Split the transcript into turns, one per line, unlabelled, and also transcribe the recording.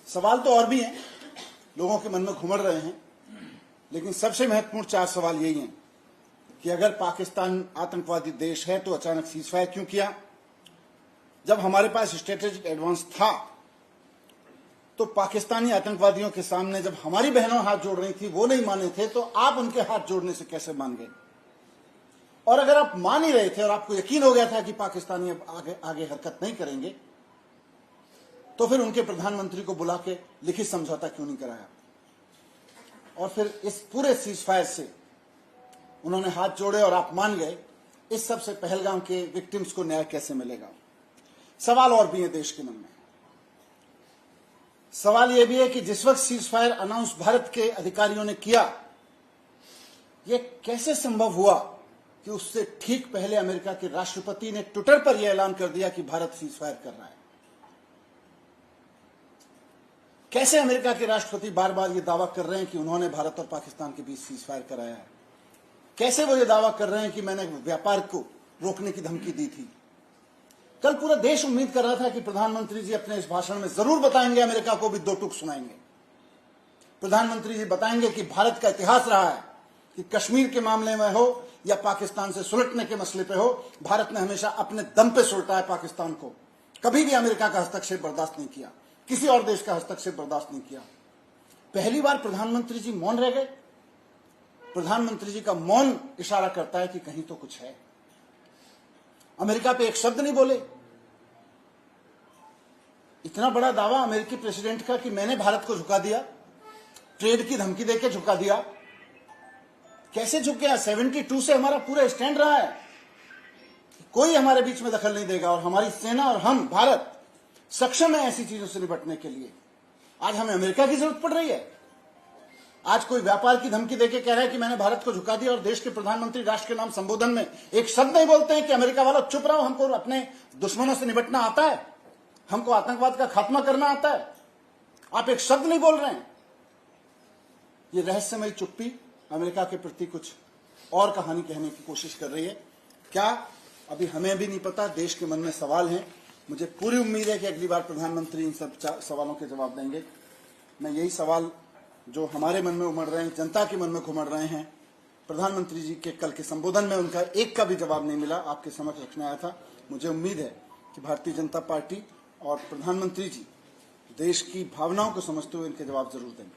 सवाल तो और भी हैं, लोगों के मन में घुमड़ रहे हैं, लेकिन सबसे महत्वपूर्ण 4 सवाल यही हैं कि अगर पाकिस्तान आतंकवादी देश है तो अचानक सीजफायर क्यों किया? जब हमारे पास स्ट्रेटेजिक एडवांस था तो पाकिस्तानी आतंकवादियों के सामने जब हमारी बहनों हाथ जोड़ रही थी, वो नहीं माने थे, तो आप उनके हाथ जोड़ने से कैसे मान गए? और अगर आप मान ही रहे थे और आपको यकीन हो गया था कि पाकिस्तानी अब आगे हरकत नहीं करेंगे, तो फिर उनके प्रधानमंत्री को बुला के लिखित समझौता क्यों नहीं कराया? और फिर इस पूरे सीजफायर से उन्होंने हाथ जोड़े और आप मान गए। इस सबसे पहलगाम के विक्टिम्स को न्याय कैसे मिलेगा? सवाल और भी है देश के मन में। सवाल यह भी है कि जिस वक्त सीजफायर अनाउंस भारत के अधिकारियों ने किया, यह कैसे संभव हुआ कि उससे ठीक पहले अमेरिका के राष्ट्रपति ने ट्विटर पर यह ऐलान कर दिया कि भारत सीजफायर कर रहा है? कैसे अमेरिका के राष्ट्रपति बार बार यह दावा कर रहे हैं कि उन्होंने भारत और पाकिस्तान के बीच सीजफायर कराया है? कैसे वो ये दावा कर रहे हैं कि मैंने व्यापार को रोकने की धमकी दी थी? कल पूरा देश उम्मीद कर रहा था कि प्रधानमंत्री जी अपने इस भाषण में जरूर बताएंगे, अमेरिका को भी 2 टूक सुनाएंगे। प्रधानमंत्री जी बताएंगे कि भारत का इतिहास रहा है कि कश्मीर के मामले में हो या पाकिस्तान से सुलटने के मसले पे हो, भारत ने हमेशा अपने दम पे सुलटा है पाकिस्तान को। कभी भी अमेरिका का हस्तक्षेप बर्दाश्त नहीं किया, किसी और देश का हस्तक्षेप बर्दाश्त नहीं किया। पहली बार प्रधानमंत्री जी मौन रह गए। प्रधानमंत्री जी का मौन इशारा करता है कि कहीं तो कुछ है। अमेरिका पे एक शब्द नहीं बोले। इतना बड़ा दावा अमेरिकी प्रेसिडेंट का कि मैंने भारत को झुका दिया, ट्रेड की धमकी देकर झुका दिया। कैसे झुक गया? 72 से हमारा पूरा स्टैंड रहा है, कोई हमारे बीच में दखल नहीं देगा और हमारी सेना और हम भारत सक्षम है ऐसी चीजों से निपटने के लिए। आज हमें अमेरिका की जरूरत पड़ रही है। आज कोई व्यापार की धमकी देके कह रहा है कि मैंने भारत को झुका दिया और देश के प्रधानमंत्री राष्ट्र के नाम संबोधन में एक शब्द नहीं बोलते हैं कि अमेरिका वालों चुप रहो, हमको अपने दुश्मनों से निपटना आता है, हमको आतंकवाद का खात्मा करना आता है। आप एक शब्द नहीं बोल रहे हैं। ये रहस्यमयी चुप्पी अमेरिका के प्रति कुछ और कहानी कहने की कोशिश कर रही है। क्या? अभी हमें भी नहीं पता। देश के मन में सवाल हैं। मुझे पूरी उम्मीद है कि अगली बार प्रधानमंत्री इन सब सवालों के जवाब देंगे। मैं यही सवाल जो हमारे मन में उमड़ रहे हैं, जनता के मन में घुमड़ रहे हैं, प्रधानमंत्री जी के कल के संबोधन में उनका एक का भी जवाब नहीं मिला, आपके समक्ष रखने आया था। मुझे उम्मीद है कि भारतीय जनता पार्टी और प्रधानमंत्री जी देश की भावनाओं को समझते हुए इनके जवाब जरूर देंगे।